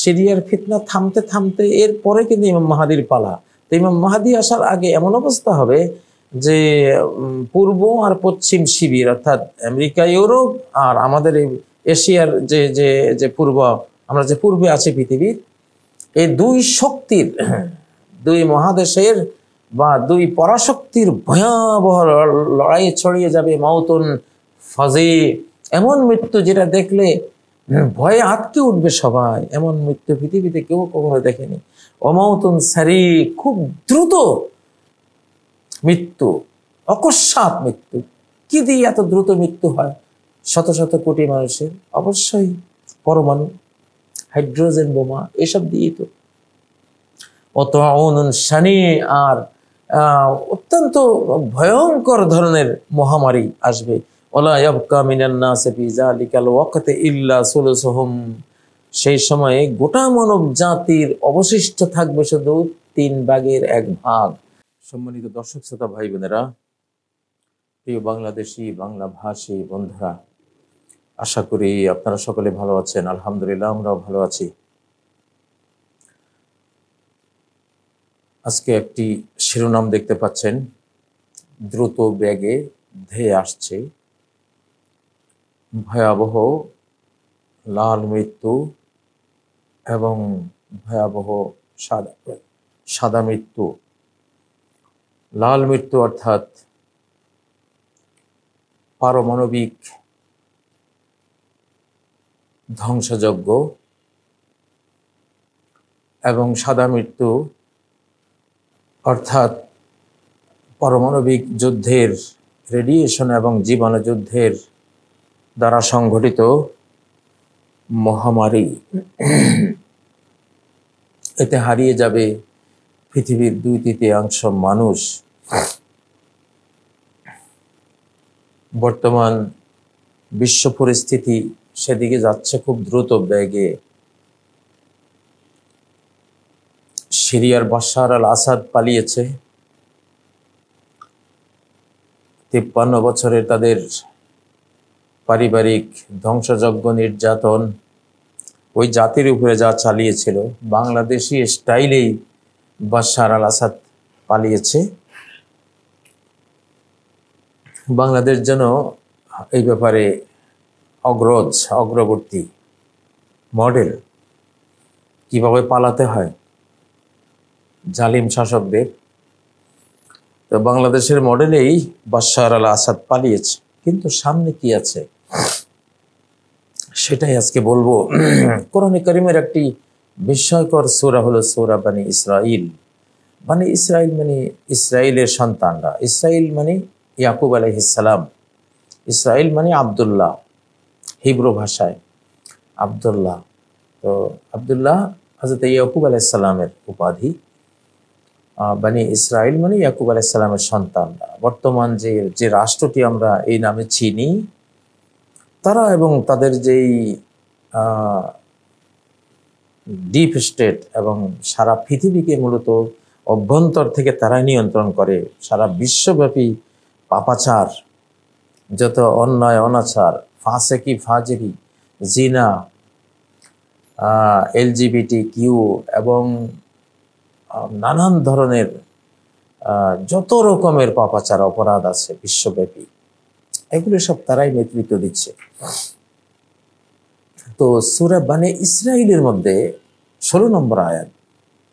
সিরিয়ার ফিতনা থামতে থামতে এরপরে কিন্তু ইমাম মাহাদির পালা। তো ইমাম মাহাদি আসার আগে এমন অবস্থা হবে যে পূর্ব আর পশ্চিম শিবির, অর্থাৎ আমেরিকা, ইউরোপ আর আমাদের এই এশিয়ার যে যে যে পূর্ব, আমরা যে পূর্বে আছি পৃথিবীর, এই দুই শক্তির, দুই মহাদেশের বা দুই পরাশক্তির ভয়াবহ লড়াই ছড়িয়ে যাবে। মাউতুন ফাজি, এমন মৃত্যু যেটা দেখলে ভয়ে আটকে উঠবে সবাই। এমন মৃত্যু পৃথিবীতে কেউ কখনো দেখেনি। অমাউতুন সারি, খুব দ্রুত মৃত্যু, অকস্মাৎ মৃত্যু। কি দিয়ে এত দ্রুত মৃত্যু হয় শত শত কোটি মানুষের? অবশ্যই পরমাণু, হাইড্রোজেন বোমা, এসব দিয়ে তো। অত শানি, আর অত্যন্ত ভয়ঙ্কর ধরনের মহামারী আসবে। ওলা ইয়াবকা মিনান নাসি ফি যালিকাল ওয়াক্তি ইল্লা সুলুসুহুম, সেই সময়ে গোটা মানব জাতির অবশিষ্ট থাকবে শুধু 1/3। সম্মানিত দর্শক শ্রোতা ভাই বোনেরা, প্রিয় বাংলাদেশি বাংলা ভাষী বন্ধুরা, আশা করি আপনারা সকলে ভালো আছেন। আলহামদুলিল্লাহ, আমরাও ভালো আছি। আজকে একটি শিরোনাম দেখতে পাচ্ছেন, দ্রুত বেগে ধেয়ে আসছে ভয়াবহ লাল মৃত্যু এবং ভয়াবহ সাদা মৃত্যু। লাল মৃত্যু অর্থাৎ পারমাণবিক ধ্বংসযজ্ঞ, এবং সাদা মৃত্যু অর্থাৎ পারমাণবিক যুদ্ধের রেডিয়েশন এবং জীবাণু যুদ্ধের দ্বারা সংঘটিত মহামারী। এতে হারিয়ে যাবে পৃথিবীর 2/3 মানুষ। বর্তমান বিশ্ব পরিস্থিতি সেদিকে যাচ্ছে খুব দ্রুত বেগে। সিরিয়ার বাশার আল আসাদ পালিয়েছে। 53 বছরের তাদের পারিবারিক ধ্বংসযজ্ঞ, নির্যাতন ওই জাতির উপরে যা চালিয়েছিল, বাংলাদেশি স্টাইলেই বাশার আল আসাদ পালিয়েছে। বাংলাদেশ যেন এই ব্যাপারে অগ্রবর্তী মডেল, কিভাবে পালাতে হয় জালিম শাসকদের। তো বাংলাদেশের মডেলেই বাশার আল আসাদ পালিয়েছে। কিন্তু সামনে কি আছে সেটাই আজকে বলবো। কোরআনে কারিমের একটি বিস্ময়কর সূরা হলো সূরা বানি ইসরাইল। বানি ইসরাইল মানে ইসরাইলের সন্তানরা। ইসরাইল মানে ইয়াকুব আলাইহিস সালাম। ইসরাইল মানে আব্দুল্লাহ, হিব্রু ভাষায় আব্দুল্লাহ। তো আব্দুল্লাহ হযরত ইয়াকুব আলাইহিস সালামের উপাধি। বানি ইসরাইল মানে ইয়াকুব আলাইহিস সালামের সন্তানরা। বর্তমান যে রাষ্ট্রটি আমরা এই নামে চিনি, তারা এবং তাদের যেই ডিপ স্টেট এবং সারা পৃথিবীকে মূলত অভ্যন্তর থেকে তারাই নিয়ন্ত্রণ করে। সারা বিশ্বব্যাপী পাপাচার, যত অন্যায় অনাচার, ফাসেকি ফাজেরি, জিনা, LGBTQ এবং নানান ধরনের যত রকমের পাপাচার অপরাধ আছে বিশ্বব্যাপী, এগুলো সব তারাই নেতৃত্ব দিচ্ছে। তো সূরা বানি ইসরাইলের মধ্যে 16 নম্বর আয়াত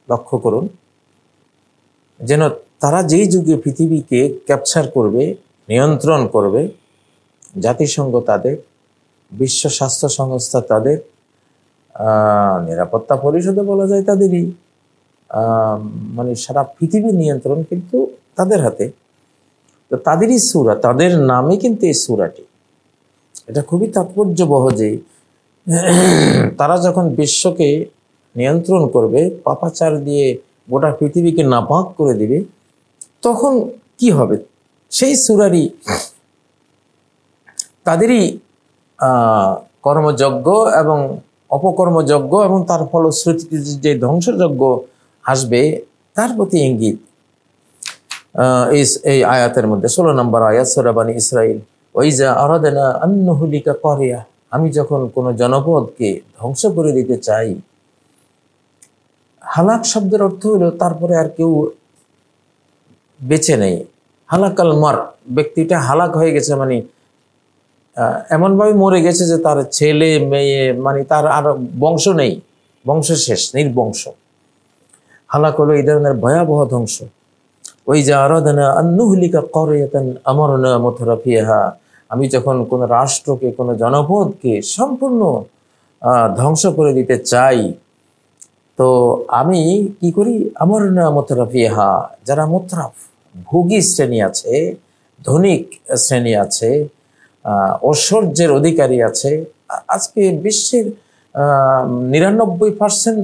লক্ষ্য করুন, যেন তারা যেই যুগে পৃথিবীকে ক্যাপচার করবে, নিয়ন্ত্রণ করবে, জাতিসংঘ তাদের, বিশ্ব স্বাস্থ্য সংস্থা তাদের, নিরাপত্তা পরিষদে বলা যায় তাদেরই, মানে সারা পৃথিবীর নিয়ন্ত্রণ কিন্তু তাদের হাতে। তো তাদেরই সূরা, তাদের নামে কিন্তু এই সূরাটি। এটা খুবই তাৎপর্যবহ যে তারা যখন বিশ্বকে নিয়ন্ত্রণ করবে, পাপাচার দিয়ে গোটা পৃথিবীকে নাপাক করে দিবে, তখন কি হবে? সেই সূরারই তাদেরই কর্মযজ্ঞ এবং অপকর্মযজ্ঞ এবং তার ফলশ্রুতিতে যে ধ্বংসযজ্ঞ আসবে তার প্রতি ইঙ্গিত এই আয়াতের মধ্যে। 16 নম্বর আয়াত সূরা বানি ইসরাইল। ওয়াইজা আরাদনা আন নুহলিকা ক্বরিয়া, আমি যখন কোনো জনপদকে ধ্বংস করে দিতে চাই, হালাক শব্দের অর্থ হলো তারপরে আর কেউ বেঁচে নেই। হালাকাল মার, ব্যক্তিটা হালাক হয়ে গেছে, মানে এমনভাবে মরে গেছে যে তার ছেলে মেয়ে, মানে তার আর বংশ নেই, বংশ শেষ, নির্বংশ। হালাক হলো এই ধরনের ভয়াবহ ধ্বংস। ওই যে আরাদানা আন্নুহলিকা ক্বরিয়াতান আমারনা মুতরাফিহা, আমি যখন কোনো রাষ্ট্রকে, কোনো জনপদকে সম্পূর্ণ ধ্বংস করে দিতে চাই, তো আমি কি করি, আমারনা মুতরাফিহা, যারা মুতরাফ ভোগী শ্রেণী আছে, ধনিক শ্রেণী আছে, ঐশ্বর্যের অধিকারী আছে। আজকে বিশ্বের 99%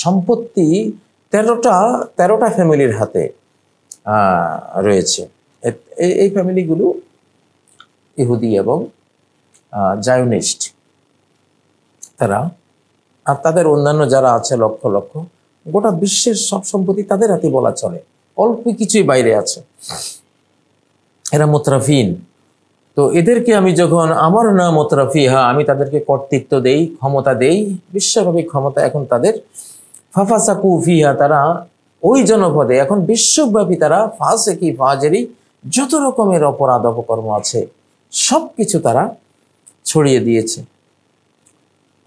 সম্পত্তি 13টা ফ্যামিলির হাতে রয়েছে। এই ফ্যামিলিগুলো ইহুদি এবং জায়নিস্ট, তারা আর তাদের অন্যান্য যারা আছে লক্ষ লক্ষ, গোটা বিশ্বের সব সম্পত্তি তাদের হাতে বলা চলে, অল্প কিছুই বাইরে আছে। এরা মুতরাফিন। তো এদেরকে আমি যখন আমার না মুতরাফিহা, আমি তাদেরকে কর্তৃত্ব দেই, ক্ষমতা দেই, বিশ্বব্যাপী ক্ষমতা এখন তাদের। ফাফাসাকু ফিহা, তারা ওই জনপদে এখন বিশ্বব্যাপী তারা ফাসেকি ফাজেরি, যত রকমের অপরাধ অপকর্ম আছে সব কিছু তারা ছড়িয়ে দিয়েছে।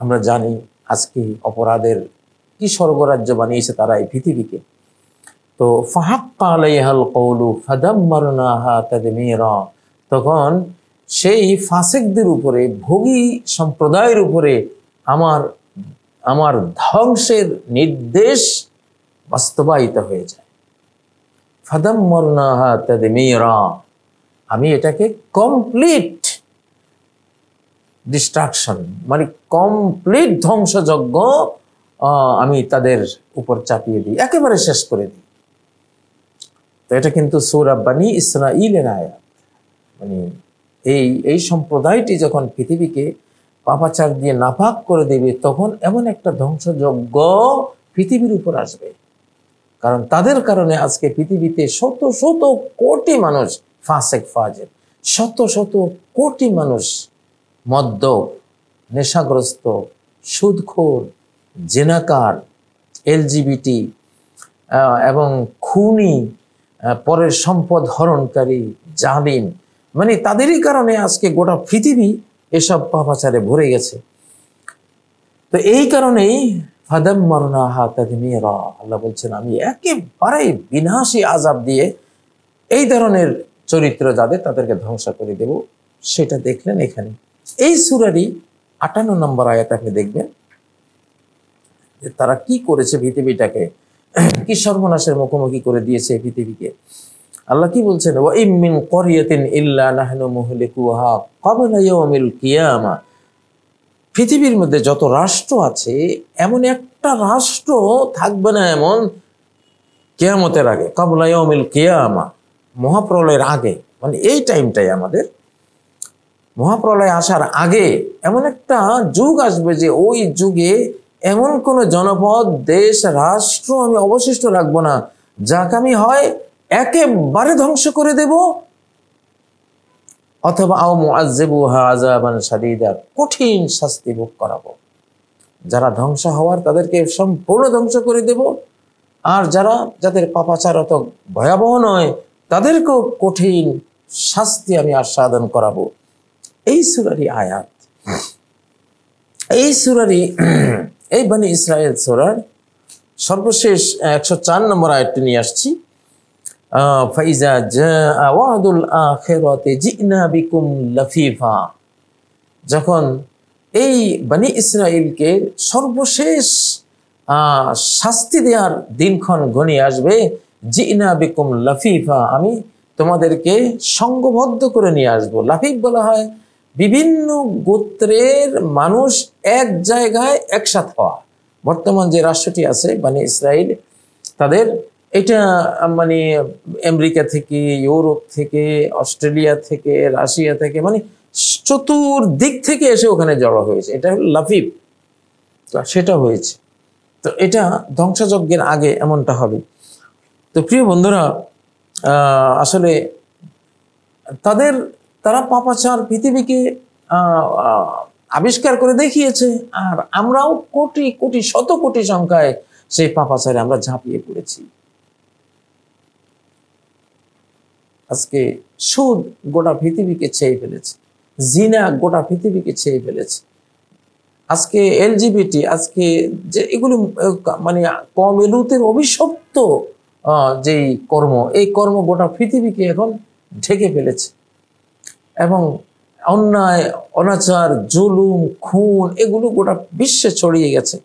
আমরা জানি আজকে অপরাধের কি স্বর্গরাজ্য বানিয়েছে তারা এই পৃথিবীকে। তো ফাহাক্কা আলাইহাল কওলু ফাদাম্মারনাহা তাদমীরা, তখন সেই ফাসিকদের উপরে, ভোগী সম্প্রদায়ের উপরে আমার ধ্বংসের নির্দেশ বাস্তবায়িত হয়ে যায়। ফাদাম্মারনাহা তাদমীরা, আমি এটাকে কমপ্লিট ডিস্ট্রাকশন, মানে কমপ্লিট ধ্বংসযজ্ঞ আমি তাদের উপর চাপিয়ে দিই, একেবারে শেষ করে দিই। তো এটা কিন্তু সূরা বনী ইসরাঈলের আয়াত। মানে এই সম্প্রদায়টি যখন পৃথিবীকে পাপাচার দিয়ে নাপাক করে দেবে, তখন এমন একটা ধ্বংসযজ্ঞ পৃথিবীর উপর আসবে। কারণ তাদের কারণে আজকে পৃথিবীতে শত শত কোটি মানুষ ফাসেক ফাজের, শত শত কোটি মানুষ মদ্যপ, নেশাগ্রস্ত, সুদখোর, জেনাকার, এলজিবিটি এবং খুনি, পরের সম্পদ হরণকারী, জালিম, মানে তাদেরই কারণে আজকে গোটা পৃথিবী এসব পাপাচারে ভরে গেছে। তো এই কারণেই ফাদাম্মারনাহা তাদমীরা, আল্লাহ বলছেন আমি একেবারে বিনাশী আযাব দিয়ে এই ধরনের চরিত্র যাদের, তাদেরকে ধ্বংস করে দেব। সেটা দেখলেন এখানে এই সূরারই 58 নম্বর আয়াত আপনি দেখবেন যে তারা কি করেছে, পৃথিবীটাকে কি সর্বনাশের মুখোমুখি করে দিয়েছে পৃথিবীকে। আল্লাহ কি বলছেন, ওয়া ইম মিন ক্বরিয়াতিন ইল্লা নাহনু মুহলিকুহা ক্বাবলা ইয়াউমিল কিয়ামা, পৃথিবীর মধ্যে যত রাষ্ট্র আছে এমন একটা রাষ্ট্র থাকবে না এমন কিয়ামতের আগে, ক্বাবলা ইয়াউমিল কিয়ামা, মহাপ্রলয়ের আগে, মানে এই টাইমটাই আমাদের মহাপ্রলয় আসার আগে এমন একটা যুগ আসবে যে ওই যুগে এমন কোন জনপদ, দেশ, রাষ্ট্র আমি অবশিষ্ট রাখবো না, যাকে আমি হয় একেবারে ধ্বংস করে দেব, অথবা আও মুআযযিবুহা আযাবান শাদীদা, কঠিন শাস্তি ভোগ করাবো। যারা ধ্বংস হওয়ার তাদেরকে সম্পূর্ণ ধ্বংস করে দেব, আর যাদের পাপাচার অত ভয়াবহ নয় তাদেরকেও কঠিন শাস্তি আমি আস্বাদন করাবো। এই সূরারই আয়াত, এই সূরারই এই বনী ইসরাইল সূরার সর্বশেষ 104 নম্বর আয়াতটি নিয়ে আসছি। ফাইজা জাআ ওয়াদুল আখিরাতি জিনা বিকুম লাফিফা, যখন এই বনী ইসরাইলকে সর্বশেষ শাস্তি দেওয়ার দিনক্ষণ ঘনিয়ে আসবে, জিনা বিকুম লাফিফা, আমি তোমাদেরকে সংঘবদ্ধ করে নিয়ে আসবো। লাফিফ বলা হয় বিভিন্ন গোত্রের মানুষ এক জায়গায় একসাথে হওয়া। বর্তমান যে রাষ্ট্রটি আছে বনী ইসরাইল, তাদের এটা মানে আমেরিকা থেকে, ইউরোপ থেকে, অস্ট্রেলিয়া থেকে, রাশিয়া থেকে, মানে চতুর্দিক থেকে এসে ওখানে জড়ো হয়েছে। এটা হলো লাফিফ, তো সেটা হয়েছে। তো এটা ধ্বংসযজ্ঞের আগে এমনটা হবে। তো প্রিয় বন্ধুরা, আসলে তারা পাপাচার পৃথিবীকে আবিষ্কার করে দেখিয়েছে, আর আমরাও কোটি কোটি শত কোটি সংখ্যায় সেই পাপাচারে আমরা ঝাঁপিয়ে পড়েছি। আজকে সুদ গোটা পৃথিবীকে ছেয়ে ফেলেছে, জিনা গোটা পৃথিবীকে ছেয়ে ফেলেছে, আজকে এলজিবিটি, আজকে যে এগুলো মানে কম এলুতের অভিশপ্ত যেই কর্ম, এই কর্ম গোটা পৃথিবীকে এখন ঢেকে ফেলেছে। এবং অন্যায়, অনাচার, জুলুম, খুন এগুলো গোটা বিশ্বে ছড়িয়ে গেছে।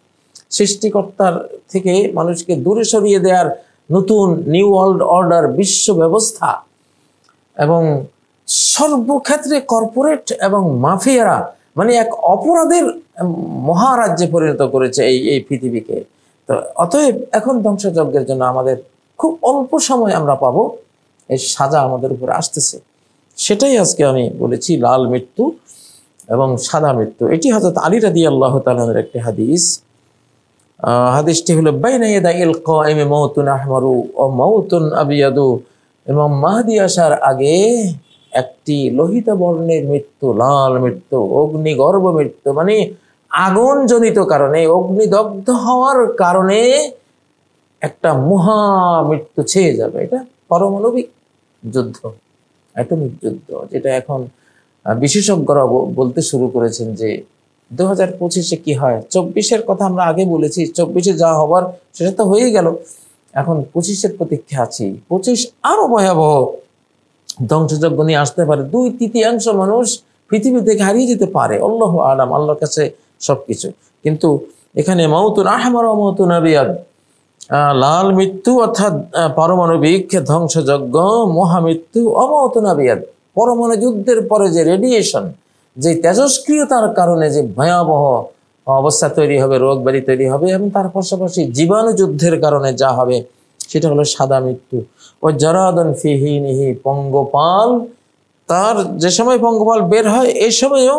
সৃষ্টিকর্তার থেকে মানুষকে দূরে সরিয়ে দেওয়ার নতুন নিউ ওয়ার্ল্ড অর্ডার, বিশ্ব ব্যবস্থা, এবং সর্বক্ষেত্রে কর্পোরেট এবং মাফিয়ারা মানে এক অপরাধের মহারাজ্যে পরিণত করেছে এই পৃথিবীকে। তো অতএব এখন ধ্বংসযজ্ঞের জন্য আমাদের খুব অল্প সময় আমরা পাবো, এই সাজা আমাদের উপরে আসতেছে। সেটাই আজকে আমি বলেছি, লাল মৃত্যু এবং সাদা মৃত্যু। এটি হযরত আলী রাদিয়াল্লাহু তাআলা এর একটি হাদিস। হাদিসটি হলো বাইনা ইয়াদাইল কায়মি মাউতুন আহমারু ওয়া মাউতুন আবিয়াদু। ইমাম মাহদী আসার আগে একটি লোহিত বর্ণের মৃত্যু, লাল মৃত্যু, অগ্নিগর্ভ মৃত্যু, মানে আগুন জনিত কারণে, অগ্নিদগ্ধ হওয়ার কারণে একটা মহা মৃত্যু ছেয়ে যাবে। এটা পারমাণবিক যুদ্ধ, অ্যাটমিক যুদ্ধ, যেটা এখন বিশেষজ্ঞরা বলতে শুরু করেছেন যে 2025-এ কি হয়। 24-এর কথা আমরা আগে বলেছি, 24-এ যা হবার সেটা তো হয়েই গেল, এখন 25-এর প্রতীক্ষা আছি। 25 আরো ভয়াবহ ধ্বংসযজ্ঞ নিয়ে আসতে পারে, 2/3 মানুষ পৃথিবী থেকে হারিয়ে যেতে পারে। আল্লাহু আলাম, আল্লাহর কাছে সবকিছু। কিন্তু এখানে মাউতুন আহমার ও মাউতুন আবিয়াদ, লাল মৃত্যু অর্থাৎ পারমাণবিক ধ্বংসযজ্ঞ, মহামৃত্যু, অমাউতুন আবিয়াদ, পরমাণু যুদ্ধের পরে যে রেডিয়েশন, যে তেজস্ক্রিয়তার কারণে যে ভয়াবহ অবস্থা তৈরি হবে, রোগ ব্যাধি তৈরি হবে, এবং তার পাশাপাশি জীবাণু যুদ্ধের কারণে যা হবে সেটা হলো সাদা মৃত্যু। ও জারাদন ফিহিনিহি, পঙ্গপাল, তার যে সময় পঙ্গপাল বের হয় এই সময়ও,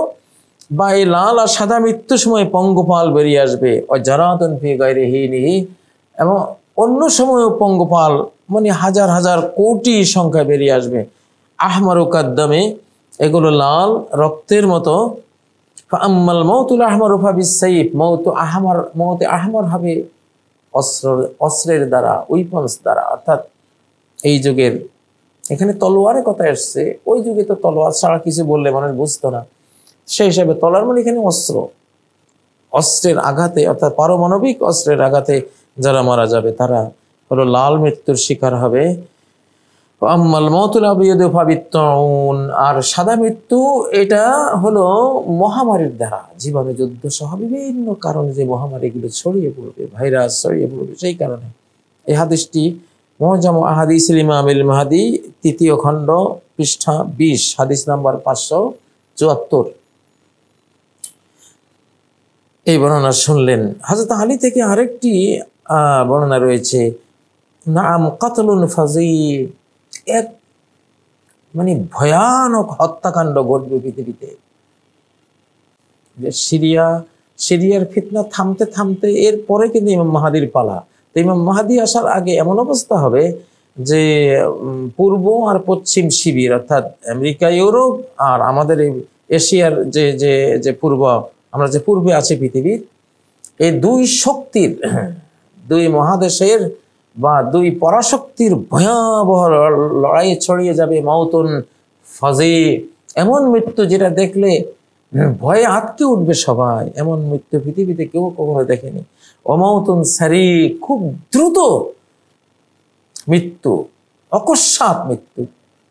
বা এই লাল আর সাদা মৃত্যুর সময় পঙ্গপাল বেরিয়ে আসবে। ও জারাদন ফি গায়রিহিনিহি, এবং অন্য সময়ও পঙ্গপাল মানে হাজার হাজার কোটি সংখ্যায় বেরিয়ে আসবে। আহমারু কাদ্দামে, এগুলো লাল রক্তের মতো। আম্মাল মাউতুল আহমারু ফাবিস-সাইফ, মৌতে আহমার হবে অস্ত্রের দ্বারা, উইপন্স দ্বারা। অর্থাৎ এই যুগের, এখানে তলোয়ারের কথা আসছে, ওই যুগে তো তলোয়ার ছাড়া কিছু বললে মানুষ বুঝতো না, সেই হিসাবে তলোয়ার মানে এখানে অস্ত্র, অস্ত্রের আঘাতে, অর্থাৎ পারমাণবিক অস্ত্রের আঘাতে যারা মারা যাবে তারা হলো লাল মৃত্যুর শিকার হবে। আম্মাল মাউতুল আবিয়াদু ফাবিত-তাউন, আর সাদা মৃত্যু এটা হলো মহামারীর দ্বারা, জীবাণু যুদ্ধ সহ বিভিন্ন কারণে যে মহামারীগুলো ছড়িয়ে পড়বে, ভাইরাস ছড়িয়ে পড়বে, সেই কারণে। এই হাদিসটি মুআজামু আহাদিসিল ইমামিল মাহদী, 3য় খণ্ড, পৃষ্ঠা 20, হাদিস নাম্বার 574। এই বর্ণনা শুনলেন। হযরত আলী থেকে আরেকটি বর্ণনা রয়েছে, নাম কাতলুন ফাজি, এক মানে ভয়ানক হত্যাকাণ্ড ঘটবে পৃথিবীতে। সিরিয়ার ফিতনা থামতে থামতে এরপরে কিন্তু ইমাম মাহাদির পালা। তো ইমাম মাহাদি আসার আগে এমন অবস্থা হবে যে পূর্ব আর পশ্চিম শিবির, অর্থাৎ আমেরিকা, ইউরোপ আর আমাদের এশিয়ার যে যে যে পূর্ব, আমরা যে পূর্বে আছি পৃথিবীর, এই দুই শক্তির, দুই মহাদেশের বা দুই পরাশক্তির ভয়াবহ লড়াই ছড়িয়ে যাবে। মাউতুন ফাজি, এমন মৃত্যু যেটা দেখলে ভয়ে আটকে উঠবে সবাই, এমন মৃত্যু পৃথিবীতে কেউ কখনো দেখেনি। অমাউতুন সারি, খুব দ্রুত মৃত্যু, অকস্মাৎ মৃত্যু।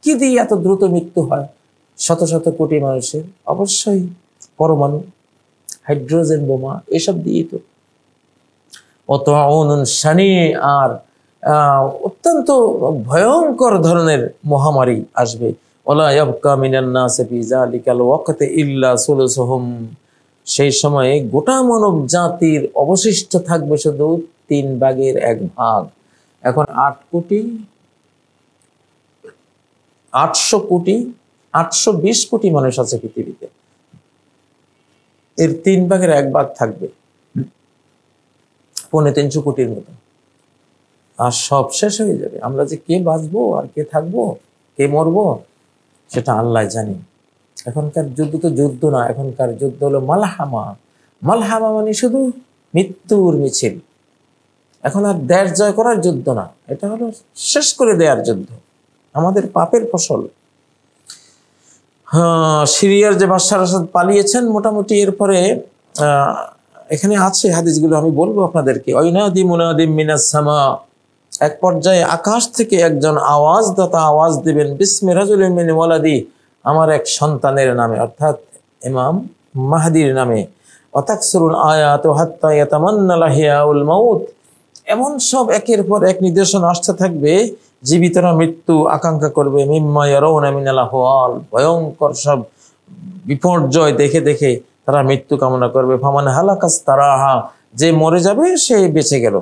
কি দিয়ে এত দ্রুত মৃত্যু হয় শত শত কোটি মানুষের? অবশ্যই পরমাণু, হাইড্রোজেন বোমা, এসব দিয়ে তো। অতউনুন শানি, আর অত্যন্ত ভয়ঙ্কর ধরনের মহামারী আসবে। ওয়ালা ইয়াবকা মিনান নাসি ফি যালিকাল ওয়াক্তি ইল্লা সুলুসুহুম, সেই সময়ে গোটা মানব জাতির অবশিষ্ট থাকবে শুধু 3/1 এখন 820 কোটি মানুষ আছে পৃথিবীতে, এর 3/1 থাকবে, 350 কোটির মতো। আর সব শেষ হয়ে যাবে। আমরা যে কে বাঁচবো আর কে থাকবো, কে মরবো, সেটা আল্লাহ জানি। এখনকার যুদ্ধ তো যুদ্ধ না, এখনকার যুদ্ধ হলো মালহামা। মালহামা মানে শুধু মৃত্যুর মিছিল। এখন আর দেশ জয় করার যুদ্ধ না, এটা হলো শেষ করে দেওয়ার যুদ্ধ, আমাদের পাপের ফসল। হ্যাঁ, সিরিয়ার যে বাশার আসাদ পালিয়েছেন মোটামুটি, এরপরে এখানে আছে হাদিসগুলো, আমি বলবো আপনাদেরকে। ওয়াইনাদি মুনাদিম মিনাস সামা, এক পর্যায়ে আকাশ থেকে একজন আওয়াজদাতা আওয়াজ দিবেন, বিসমি রাজুলিন মিন ওয়ালাদি, আমার এক সন্তানের নামে, অর্থাৎ ইমাম মাহদির নামে। ওয়াতাকসুরুল আয়াতু হাত্তা ইয়াতামান্না লাহিয়াউল মাউত, এমন সব একের পর এক নিদর্শন আসতে থাকবে, জীবিতরা মৃত্যু আকাঙ্ক্ষা করবে। মিম্মা ইয়ারাউনা মিনাল আহওয়াল, ভয়ঙ্কর সব বিপর্যয় দেখে দেখে তারা মৃত্যু কামনা করবে। ফামান হালাকাস তারাহা, যে মরে যাবে সে বেঁচে গেল।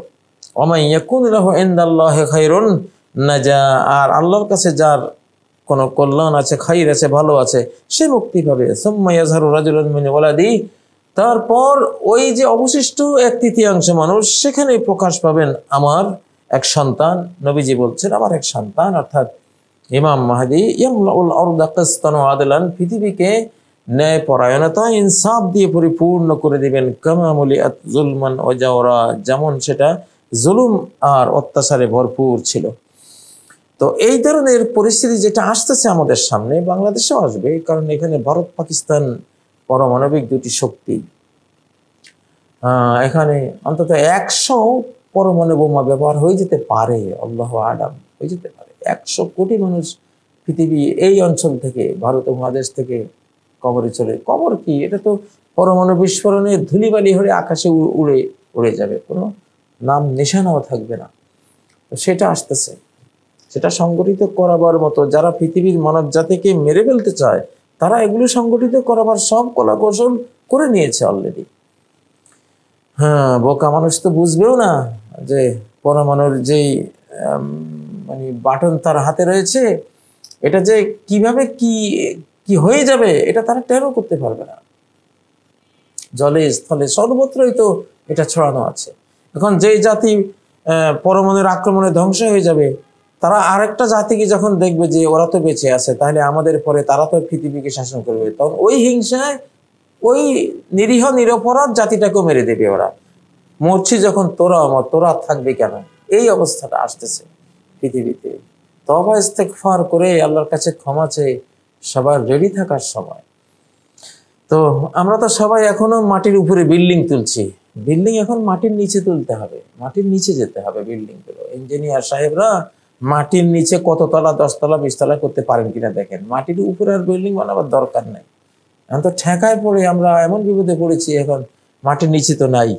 ওয়ামান ইয়াকুন লাহু ইনদাল্লাহি খায়রুন নাজা, আর আল্লাহর কাছে যার কোনো কল্যাণ আছে, খাইর আছে, ভালো আছে, সে মুক্তি পাবে। সুম্মা ইয়াজহারু রাজুলুন মিন ওয়ালাদি, তারপর ওই যে অবশিষ্ট 1/3 মানুষ, সেখানে প্রকাশ পাবেন আমার এক সন্তান। নবীজি বলছেন আমার এক সন্তান, অর্থাৎ ইমাম মাহদী। ইয়ামলাউল আরদা কিসতান ওয়া আদলান, পৃথিবীকে ন্যায় পরায়ণতা ইনসাফ দিয়ে পরিপূর্ণ করে দিবেন। কামা মুলিআত যুলমান ওয়া জাওরা, যেমন সেটা জুলুম আর অত্যাচারে ভরপুর ছিল। তো এই ধরনের পরিস্থিতি যেটা আসতেছে আমাদের সামনে, বাংলাদেশেও আসবে, কারণ এখানে ভারত পাকিস্তান পারমাণবিক দুটি শক্তি, এখানে অন্তত 100 পরমাণু বোমা ব্যবহার হয়ে যেতে পারে, আল্লাহু আলাম, হয়ে যেতে পারে। 100 কোটি মানুষ পৃথিবী এই অঞ্চল থেকে, ভারত উপমহাদেশ থেকে কবরে চলে, কবর কি, এটা তো পরমাণু বিস্ফোরণে ধুলিবালি হয়ে আকাশে উড়ে উড়ে যাবে, কোনো নাম নিশানাও থাকবে না। তো সেটা আসতেছে, সেটা সংগঠিত করাবার মতো যারা পৃথিবীর মানব জাতিকে মেরে ফেলতে চায়, তারা এগুলো সংগঠিত করাবার সব কলা কৌশল করে নিয়েছে অলরেডি। হ্যাঁ, বোকা মানুষ তো বুঝবেও না যে পরমাণুর যেই মানে বাটন তার হাতে রয়েছে, এটা যে কিভাবে কি কি হয়ে যাবে এটা তারা টেরও করতে পারবে না। জলে স্থলে সর্বত্রই তো এটা ছড়ানো আছে। এখন যেই জাতি পরমাণুর আক্রমণে ধ্বংস হয়ে যাবে, তারা আরেকটা জাতিকে যখন দেখবে যে ওরা তো বেঁচে আছে, তাহলে আমাদের পরে তারা তো পৃথিবীকে শাসন করবে, তখন ওই হিংসায় ওই নিরীহ নিরপরাধ জাতিটাকেও মেরে দেবে। ওরা মরছি যখন তোরা আমার, তোরা থাকবে কেন, এই অবস্থাটা আসতেছে পৃথিবীতে। তওবা ইস্তেগফার করে আল্লাহর কাছে ক্ষমা চেয়ে সবার রেডি থাকার সময়। তো আমরা তো সবাই এখনো মাটির উপরে বিল্ডিং তুলছি, বিল্ডিং এখন মাটির নিচে তুলতে হবে, মাটির নিচে যেতে হবে বিল্ডিং গুলো। ইঞ্জিনিয়ার সাহেবরা মাটির নিচে কত তলা, 10 তলা 20 তলা করতে পারেন কিনা দেখেন, মাটির উপরে আর বিল্ডিং বানাবার দরকার নেই। এখন তো ঠেকায় পড়ে আমরা এমন বিপদে পড়েছি, এখন মাটির নিচে তো নাই।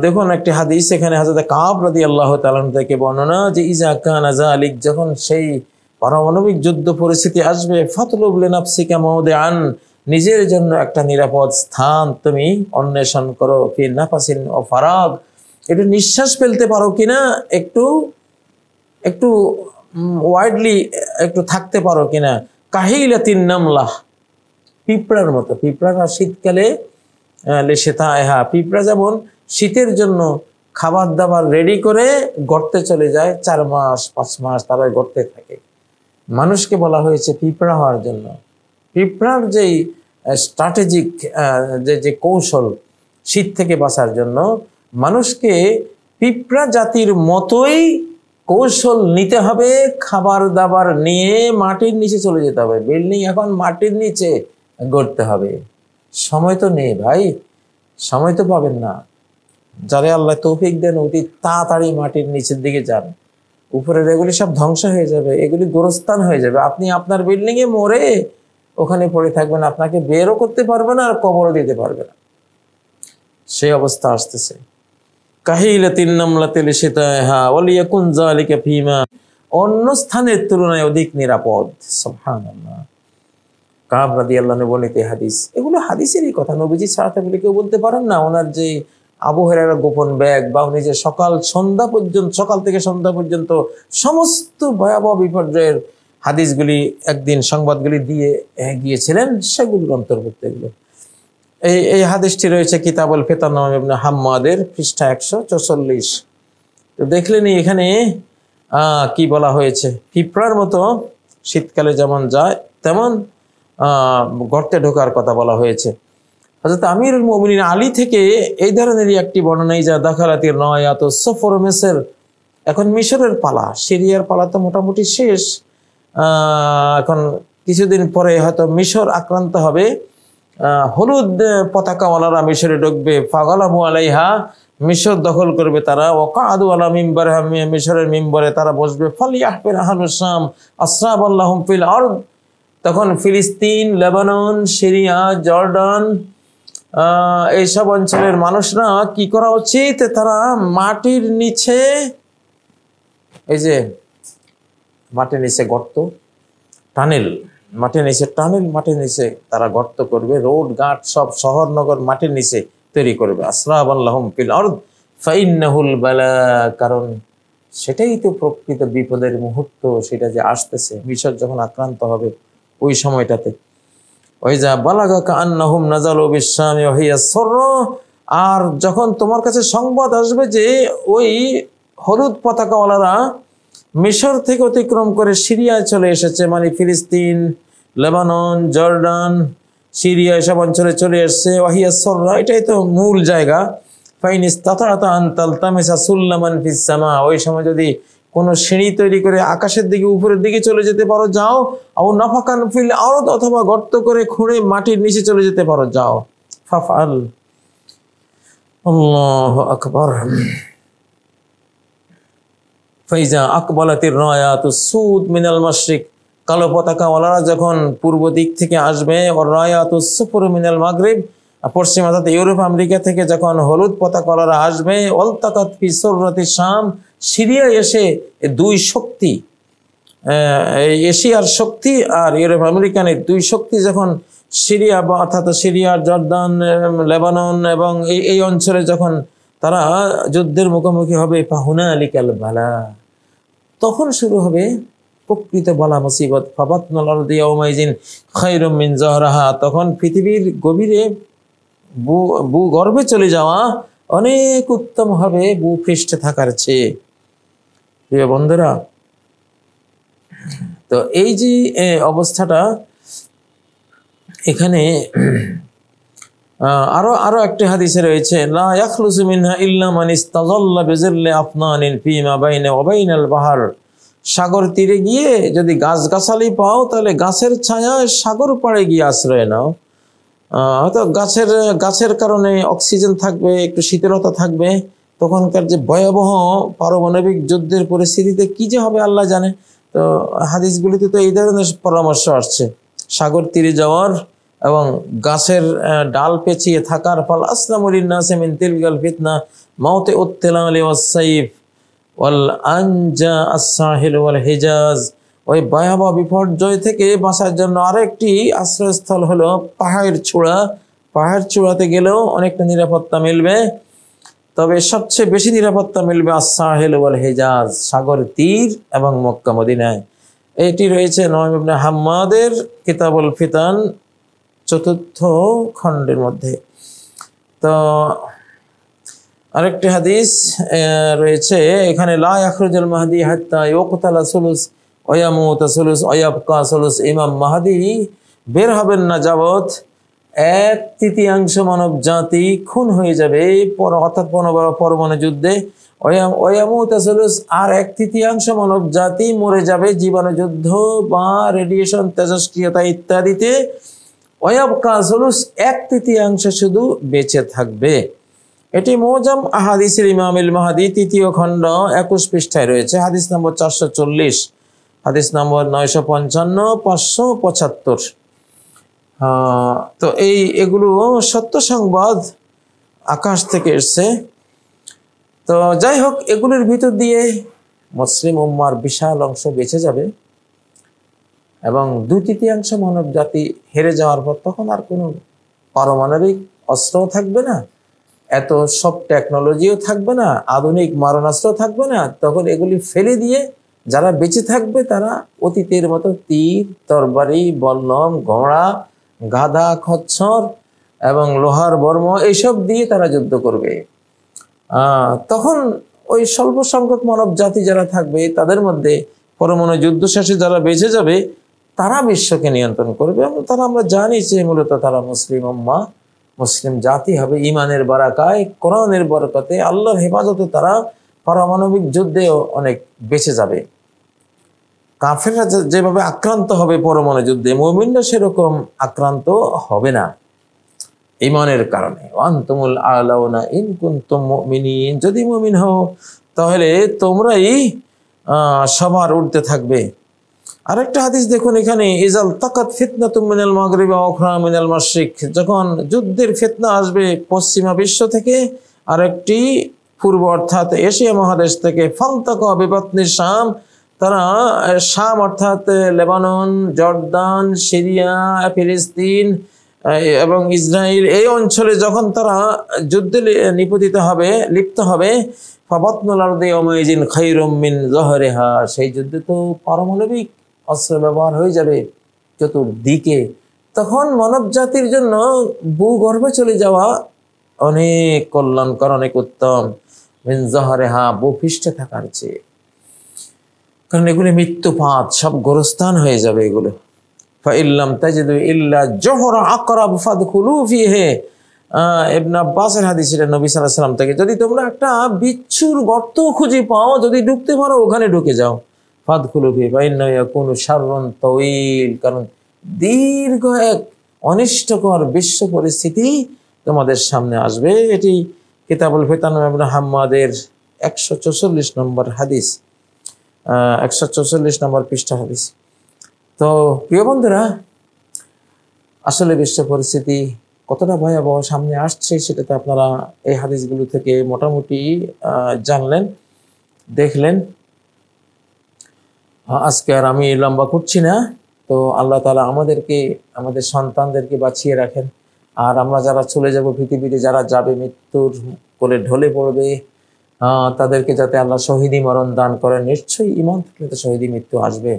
দেখুন একটি হাদিস, এখানে হযরত কাব রাদিয়াল্লাহু তাআলা থেকে বর্ণনা, যে ইজা কানা যালিক, যখন সেই পারমাণবিক যুদ্ধ পরিস্থিতি আসবে, ফাতলুব লিনাফসিকা মাওদিআন, নিজের জন্য একটা নিরাপদ স্থান তুমি অন্বেষণ করো। ফি নাফাসিন ও ফারাগ, একটু নিঃশ্বাস ফেলতে পারো কিনা, একটু একটু ওয়াইডলি একটু থাকতে পারো কিনা। কাহিলাতিন নামলাহ, পিঁপড়ার মতো। পিঁপড়ারা শীতকালে পিঁপড়া যেমন শীতের জন্য খাবার দাবার রেডি করে গর্তে চলে যায়, 4 মাস 5 মাস তারা গর্তে থাকে। মানুষকে বলা হয়েছে পিঁপড়া হওয়ার জন্য। পিঁপড়ার যেই স্ট্র্যাটেজিক যে কৌশল শীত থেকে বাঁচার জন্য, মানুষকে পিঁপড়া জাতির মতোই কৌশল নিতে হবে, খাবার দাবার নিয়ে মাটির নিচে চলে যেতে হবে। বিল্ডিং এখন মাটির নিচে গড়তে হবে, সময় তো নেই ভাই, সময় তো পাবেন না। যারে আল্লাহ তৌফিক দেন অতি তাড়াতাড়ি মাটির নিচের দিকে যান, উপরের এগুলি সব ধ্বংস হয়ে যাবে, এগুলি গোরস্থান হয়ে যাবে। আপনি আপনার বিল্ডিং এ মরে ওখানে পড়ে থাকবেন, আপনাকে বেরও করতে পারবে না আর কবরও দিতে পারবে না, সেই অবস্থা আসতেছে। কাহিলাতিন নামলাতিল শিতাহা ওয়ালিয়াকুন যালিকা ফীমা, অন্য স্থানের তুলনায় অধিক নিরাপদ। সুবহানাল্লাহ। কাব রাদিয়াল্লাহু আনহু বলেন এই হাদিস, এগুলো হাদিসেরই কথা, নবীজি ছাড়া বলে কেউ বলতে পারেন না। ওনার যে আবু হুরায়রার গোপন ব্যাগ, বা উনি যে সকাল থেকে সন্ধ্যা পর্যন্ত সমস্ত ভয়াবহ বিপর্যয়ের হাদিসগুলি একদিন সংবাদগুলি দিয়ে গিয়েছিলেন, সেগুলোর অন্তর্ভুক্ত এগুলো। এই হাদিসটি রয়েছে কিতাবুল ফিতান ইবনে হাম্মাদের, পৃষ্ঠা 144। তো দেখলেনি এখানে কি বলা হয়েছে, পিঁপড়ার মতো শীতকালে যেমন যায়, তেমন গর্তে ঢোকার কথা বলা হয়েছে। হযরত আমিরুল মুমিনিন আলী থেকে এই ধরনেরই একটি বর্ণনা, যা দাখালাতির নয়াত সফর মিসর। এখন মিশরের পালা, সিরিয়ার পালা তো মোটামুটি শেষ। এখন কিছুদিন পরে হয়তো মিশর আক্রান্ত হবে। হলুদ পতাকাওয়ালারা মিশরে ঢুকবে, ফাগালাবু আলাইহা, মিশর দখল করবে তারা। ওয়াকাদু আলা মিম্বারে, মিশরের মিম্বরে তারা বসবে। ফালিয়াহফির আহলুশ শাম আসরাবাল্লাহুম ফিল আরদ। তখন ফিলিস্তিন, লেবানন, সিরিয়া, জর্ডান এইসব অঞ্চলের মানুষরা কি করা উচিত? তারা মাটির নিচে, এই যে মাটির নিচে গর্ত, টানেল, মাটির নিচে টানেল, মাটির নিচে তারা গর্ত করবে। রোড ঘাট সব শহর নগর মাটির নিচে তৈরি করবে। আসরাবাল্লাহুম ফিল আরদ ফাইন্নাহুল বালা, কারণ সেটাই তো প্রকৃত বিপদের মুহূর্ত, সেটা যে আসতেছে। মিশর যখন আক্রান্ত হবে ওই সময়টাতে, ওই যা বালাগা কান্নাহুম নাজালু বিশামি ওয়া হিয়া সুররা, আর যখন তোমার কাছে সংবাদ আসবে যে ওই হলুদ পতাকাওয়ালারা মিশর থেকে অতিক্রম করে সিরিয়ায় চলে এসেছে, মানে ফিলিস্তিন, লেবানন, জর্ডান, সিরিয়া এসব অঞ্চলে চলে এসছে। ওয়া হিয়া সুররা, এটাই তো মূল জায়গা। ফাইন ইসতাতা'তা আন তালতামিসা সুল্লামান ফিস সামা, ওই সময় যদি কোন সিঁড়ি তৈরি করে আকাশের দিকে, উপরের দিকে চলে যেতে পারো, যাও। আও নাফাকান ফিল আরদ, অথবা গর্ত করে খুঁড়ে মাটির নিচে চলে যেতে পারো, যাও। ফাফআল। আল্লাহু আকবার। ফাইজা আকবালাতির রায়াতুস সুদ মিনাল মাশরিক, কালো পতাকাওয়ালারা যখন পূর্ব দিক থেকে আসবে, ওর রায়াতুস সুফর মিনাল মাগরিব, পশ্চিম অর্থাৎ ইউরোপ আমেরিকা থেকে যখন হলুদ পতাকাওয়ালারা আসবে, অলতাকাত ফি সুররাতি শাম, সিরিয়া এসে দুই শক্তি, এশিয়ার শক্তি আর ইউরোপ আমেরিকানের দুই শক্তি যখন সিরিয়া বা অর্থাৎ সিরিয়ার, জর্দান, লেবানন এবং এই অঞ্চলে যখন তারা যুদ্ধের মুখোমুখি হবে, ফাহুনালিকাল বালা, তখন শুরু হবে প্রকৃত বালা মুসিবত। ফাবাতনাল আরদি ইয়াওমাইজিন খায়রুম মিন যাহরাহা, তখন পৃথিবীর গভীরে ভূগর্ভে চলে যাওয়া অনেক উত্তম হবে ভূপৃষ্ঠে থাকার চেয়ে। প্রিয় বন্ধুরা, তো এই যে অবস্থাটা, এখানে আরো একটি হাদিসে রয়েছে, লা ইয়াখলুসু মিনহা ইল্লা মান ইস্তাযাল্লা বিযিল্লি আফনানিন ফিমা বাইনা ওয়া বাইনাল বাহর, সাগর তীরে গিয়ে যদি গাছগাছালি পাও, তাহলে গাছের ছায়ায় সাগর পাড়ে গিয়ে আশ্রয় নাও। হয়তো গাছের কারণে অক্সিজেন থাকবে, একটু শীতলতা থাকবে। তখনকার যে ভয়াবহ পারমাণবিক যুদ্ধের পরিস্থিতিতে কি যে হবে আল্লাহ জানে। তো হাদিসগুলিতে তো এই ধরনের পরামর্শ আসছে, সাগর তীরে যাওয়ার এবং গাছের ডাল পেঁচিয়ে থাকার। ফল আসলামুল নাসি মিন তিলকাল ফিতনা মাউতে উত্তিলালি ওয়াস সাইফ ওয়াল আনজা আস-সাহিল ওয়াল হিজাজ, ওই ভয়াবহ বিপর্যয় থেকে বাঁচার জন্য আরেকটি আশ্রয়স্থল হলো পাহাড়ের চূড়া। পাহাড় চূড়াতে গেলেও অনেকটা নিরাপত্তা মিলবে, তবে সবচেয়ে বেশি নিরাপত্তা মিলবে আস-সাহিল ওয়াল হিজাজ, সাগর তীর এবং মক্কা মদিনায়। এটি রয়েছে নুআইম ইবনে হাম্মাদের কিতাবুল ফিতান ৪র্থ খণ্ডের মধ্যে। তো আরেকটি হাদিস রয়েছে এখানে, লা ইয়াখরুজুল মাহদি হাত্তা ইউকতালা সুলুস ওয়া ইয়ামুতা সুলুস ওয়া ইয়াবকা সুলুস, ইমাম মাহদি বের হবেন না যাবত 1/3 মানব জাতি খুন হয়ে যাবে, অর্থাৎ পরমাণু যুদ্ধে। ওয়া ইয়ামুতা সুলুস, আর 1/3 মানব জাতি মরে যাবে জীবাণু যুদ্ধ বা রেডিয়েশন, তেজস্ক্রিয়তা ইত্যাদিতে। ওয়া ইয়াবকা সুলুস, 1/3 শুধু বেঁচে থাকবে। এটি মুজাম আহাদিসের ইমামুল মাহদি ৩য় খণ্ড ২১ পৃষ্ঠায় রয়েছে। হাদিস নম্বর ৪৪০, হাদিস নম্বর ৯৫৫, ৫৭৫। তো এগুলো সত্য সংবাদ, আকাশ থেকে এসছে। তো যাই হোক, এগুলোর ভিতর দিয়ে মুসলিম উম্মার বিশাল অংশ বেঁচে যাবে এবং ২/৩ মানব জাতি হেরে যাওয়ার পর তখন আর কোনো পারমাণবিক অস্ত্রও থাকবে না, এত সব টেকনোলজিও থাকবে না, আধুনিক মারণাস্ত্র থাকবে না। তখন এগুলি ফেলে দিয়ে যারা বেঁচে থাকবে তারা অতীতের মতো তীর, তরবারি, বল্লম, ঘোড়া, গাধা, খচ্চর এবং লোহার বর্ম এইসব দিয়ে তারা যুদ্ধ করবে। তখন ওই স্বল্প সংখ্যক মানব জাতি যারা থাকবে তাদের মধ্যে পরমাণু যুদ্ধ শেষে যারা বেঁচে যাবে তারা বিশ্বকে নিয়ন্ত্রণ করবে। তারা, আমরা জানি যে মূলত তারা মুসলিম উম্মাহ, মুসলিম জাতি হবে ঈমানের বারাকায়, কোরআনের বরকতে, আল্লাহর হেফাজতে তারা পারমাণবিক যুদ্ধেও অনেক বেঁচে যাবে। কাফেররা যেভাবে আক্রান্ত হবে পরমাণু যুদ্ধে, মুমিনরা সেরকম আক্রান্ত হবে না ঈমানের কারণে। ওয়ান্তুমুল আলাউনা ইন কুনতুম মুমিনিন, যদি মুমিন হও তাহলে তোমরাই সবার উঠতে থাকবে। আরেকটা হাদিস দেখুন এখানে, ইজাল তাকাত ফিতনাতুম মিনাল মাগরিব ওয়া উখরা মিনাল মাশরিক, যখন যুদ্ধের ফিতনা আসবে পশ্চিমা বিশ্ব থেকে আরেকটি পূর্ব অর্থাৎ এশিয়া মহাদেশ থেকে, ফালতাকা বিবাতনি শাম, তারা শাম অর্থাৎ লেবানন, জর্দান, সিরিয়া, ফিলিস্তিন এবং ইসরায়েল এই অঞ্চলে যখন তারা যুদ্ধে নিপতিত হবে, লিপ্ত হবে, ফাবাতনুল আরদি ইয়াওমাইজিন খায়রুম মিন যহরিহা, সেই যুদ্ধে তো পারমাণবিক অস্ত্র ব্যবহার হয়ে যাবে চতুর্দিকে, তখন মানব জাতির জন্য ভূগর্ভে চলে যাওয়া অনেক কল্যাণকর, অনেক উত্তম, মিন যহরিহা, ভূপৃষ্ঠে থাকার চেয়ে। কারণ এগুলি মৃত্যুপাত, সব গোরস্থান হয়ে যাবে এগুলো। ফাইল্লাম তাজিদু ইল্লা জহরা আকরাব ফাদখুলু ফিহি, ইবনে আব্বাসের হাদিস, এটা নবী সাল্লাল্লাহু আলাইহি ওয়াসাল্লাম থেকে, যদি তোমরা একটা বিচ্ছুর গর্ত খুঁজে পাও, যদি ঢুকতে পারো ওখানে ঢুকে যাও। ফাদখুলু ফিহি ফাইন্না ইয়াকুনু শাররুন তাওয়িল, কারণ দীর্ঘ এক অনিষ্টকর বিশ্ব পরিস্থিতি তোমাদের সামনে আসবে। এটি কিতাবুল ফিতান ইবনে হাম্মাদের 144 নম্বর হাদিস, 144 নম্বর পৃষ্ঠা হাদিস। তো প্রিয় বন্ধুরা, আসলে বিশ্ব পরিস্থিতি কতটা ভয়াবহ সামনে আসছে সেটা তো আপনারা এই হাদিসগুলো থেকে মোটামুটি জানলেন, দেখলেন। আজকে আর আমি লম্বা করছি না। তো আল্লাহ তাআলা আমাদেরকে, আমাদের সন্তানদেরকে বাঁচিয়ে রাখেন। আর আমরা যারা চলে যাব পৃথিবীতে, যারা যাবে মৃত্যুর কোলে ঢলে পড়বে, তাদেরকে যাতে আল্লাহ শহীদি মরণ দান করেন। নিশ্চয়ই ঈমান থাকলে তো শহীদি মৃত্যু আসবে।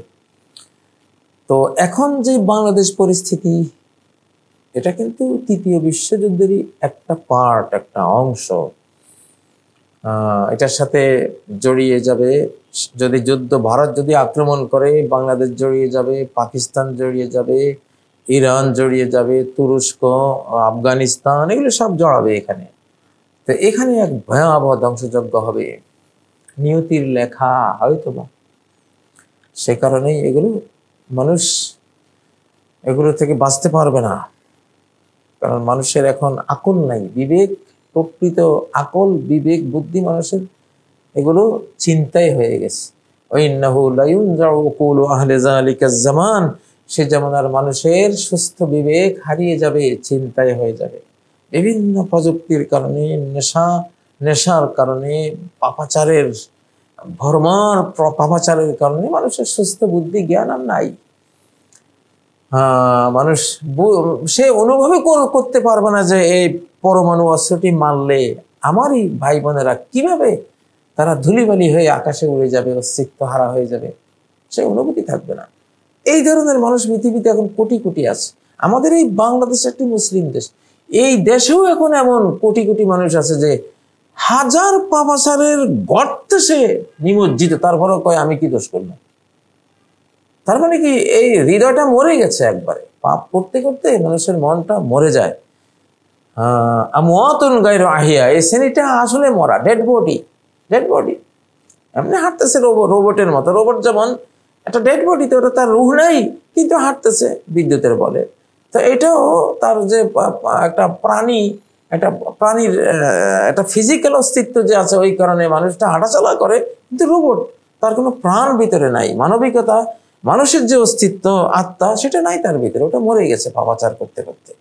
তো এখন যে বাংলাদেশ পরিস্থিতি, এটা কিন্তু তৃতীয় বিশ্বযুদ্ধেরই একটা পার্ট, একটা অংশ। এটার সাথে জড়িয়ে যাবে, যদি যুদ্ধ, ভারত যদি আক্রমণ করে, বাংলাদেশ জড়িয়ে যাবে, পাকিস্তান জড়িয়ে যাবে, ইরান জড়িয়ে যাবে, তুরস্ক, আফগানিস্তান, এগুলো সব জড়াবে এখানে। তো এখানে এক ভয়াবহ ধ্বংসযজ্ঞ হবে, নিয়তির লেখা হয়তোবা। সে কারণেই এগুলো, মানুষ এগুলো থেকে বাঁচতে পারবে না। কারণ মানুষের এখন আকল নাই, বিবেক, প্রকৃত আকল, বিবেক, বুদ্ধি মানুষের এগুলো চিন্তাই হয়ে গেছে। ওয়াইন্নাহু লায়ুনজাউ উকুলু আহলি যালিকাজ জামান, সে জামানার মানুষের সুস্থ বিবেক হারিয়ে যাবে, চিন্তায় হয়ে যাবে। বিভিন্ন প্রযুক্তির কারণে, নেশার কারণে, পাপাচারের ভরমার পাপাচারের কারণে মানুষের সুস্থ বুদ্ধি জ্ঞান আর নাই। মানুষ সে অনুভবই করতে পারবে না যে এই পরমাণু অস্ত্রটি মারলে আমারই ভাই বোনেরা কিভাবে তারা ধুলিবালি হয়ে আকাশে উড়ে যাবে, অস্তিত্ব হারা হয়ে যাবে, সে অনুভূতি থাকবে না। এই ধরনের মানুষ পৃথিবীতে এখন কোটি কোটি আছে। আমাদের এই বাংলাদেশ একটি মুসলিম দেশ, এই দেশেও এখন এমন কোটি কোটি মানুষ আছে যে হাজার পাপাচারের গর্তে সে নিমজ্জিত, তারপরেও কয় আমি কি দোষ করলাম। তার মানে কি, এই হৃদয়টা মরে গেছে একবারে, পাপ করতে করতে মানুষের মনটা মরে যায়। আমওয়াতুন গায়রু আহিয়া, এই শ্রেণীটা আসলে মরা, ডেড বডি। এমনি হাঁটতেছে রোবটের মতো। রোবট যেমন একটা ডেড বডি, তো ওটা তার রুহ নাই, কিন্তু হাঁটতেছে বিদ্যুতের বলে। তো এটাও তার যে একটা প্রাণীর একটা ফিজিক্যাল অস্তিত্ব যে আছে, ওই কারণে মানুষটা হাঁটাচলা করে, কিন্তু রোবট, তার কোনো প্রাণ ভিতরে নাই, মানবিকতা, মানুষের যে অস্তিত্ব, আত্মা, সেটা নাই তার ভিতরে, ওটা মরে গেছে পাপাচার করতে করতে।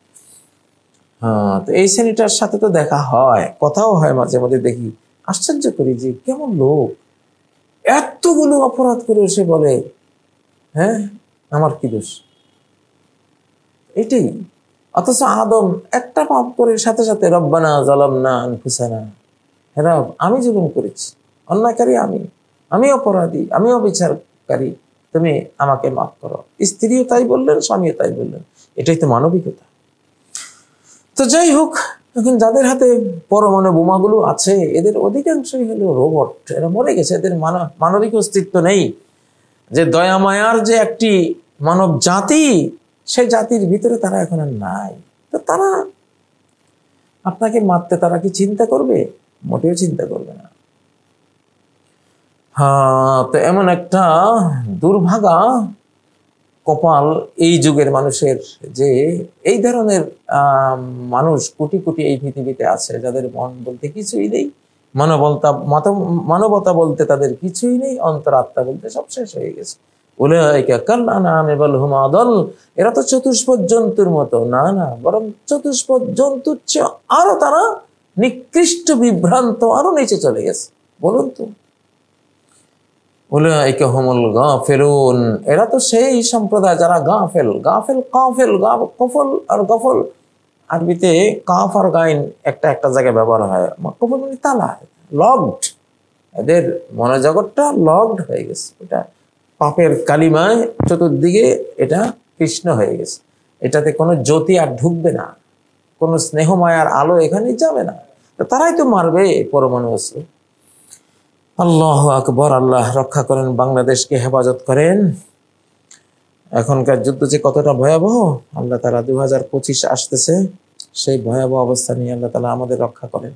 তো এই শ্রেণীটার সাথে তো দেখা হয়, কথাও হয়, মাঝে মধ্যে দেখি, আশ্চর্য করি যে কেমন লোক এতগুলো অপরাধ করে এসে বলে হ্যাঁ আমার কি দোষ, এটাই। অথচ আদম একটা পাপ করে সাথে সাথে রব্বানা যালামনা আনফুসানা, হে রব আমি জুলুম করেছি, অন্যায়কারী আমি অপরাধী, আমি অবিচারকারী, তুমি আমাকে মাফ করো। স্ত্রীও তাই বললেন, স্বামীও তাই বললেন। এটাই তো মানবিকতা। তো যাই হোক, এখন যাদের হাতে পরমাণু বোমাগুলো আছে, এদের অধিকাংশই হলো রোবট, এরা মরে গেছে, এদের মানবিক অস্তিত্ব নেই। যে দয়া মায়ার যে একটি মানব জাতি, সেই জাতির ভিতরে তারা এখন আর নাই। তো তারা আপনাকে মারতে তারা কি চিন্তা করবে? মোটেও চিন্তা করবে না। হ্যাঁ, তো এমন একটা দুর্ভাগা কপাল এই যুগের মানুষের, যে এই ধরনের মানুষ কোটি কোটি এই পৃথিবীতে আছে, যাদের মন বলতে কিছুই নেই, মানবতা বলতে তাদের কিছুই নেই, অন্তরাত্মা বলতে সব শেষ হয়ে গেছে। উলাইকা কাল আনআমি বাল হুম আদাল, এরা তো চতুষ্পদ জন্তুর মতো। না না, বরং চতুষ্পদ জন্তুর চেয়ে আরো তারা নিকৃষ্ট, বিভ্রান্ত, আরো নিচে চলে গেছে। বলুন তো, উলাইকা হুমুল গাফিলুন, এরা তো সেই সম্প্রদায় যারা গাফেল। গাফেল, কাফেল, কফল আর গফল, আরবিতে কাফ আর গাইন একটা একটা জায়গায় ব্যবহার হয়। কফল মানে তালা, লকড, এদের মনোজগৎটা লকড হয়ে গেছে। এটা পাপের কালিমায় চতুর্দিকে এটা কৃষ্ণ হয়ে গেছে। এটাতে কোনো জ্যোতি আর ঢুকবে না, কোনো স্নেহমায়ার আলো এখানে যাবে না। তারাই তো মারবে পরমাণু অস্ত্র। আল্লাহু আকবার। আল্লাহ রক্ষা করেন, বাংলাদেশকে হেফাজত করেন। এখনকার যুদ্ধ যে কতটা ভয়াবহ, আল্লাহ তাআলা 2025 আসতেছে, সেই ভয়াবহ অবস্থা নিয়ে আল্লাহ তাআলা আমাদের রক্ষা করেন।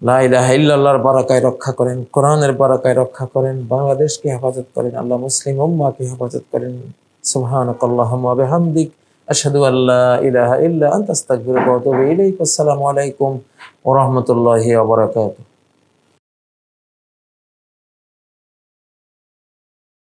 লা ইলাহা ইল্লাল্লাহর বারাকায় রক্ষা করেন, কোরআনের বারাকায় রক্ষা করেন, বাংলাদেশকে হেফাজত করেন, আল্লাহ মুসলিম উম্মাহকে হেফাজত করেন। সুবহানাকাল্লাহুম্মা ওয়া বিহামদিক, আশহাদু আল্লা ইলাহা ইল্লা আনতা আস্তাগফিরুকা ওয়া আতুবু ইলাইক। আসসালামু আলাইকুম ওয়া রাহমাতুল্লাহি ওয়া বারাকাতুহু।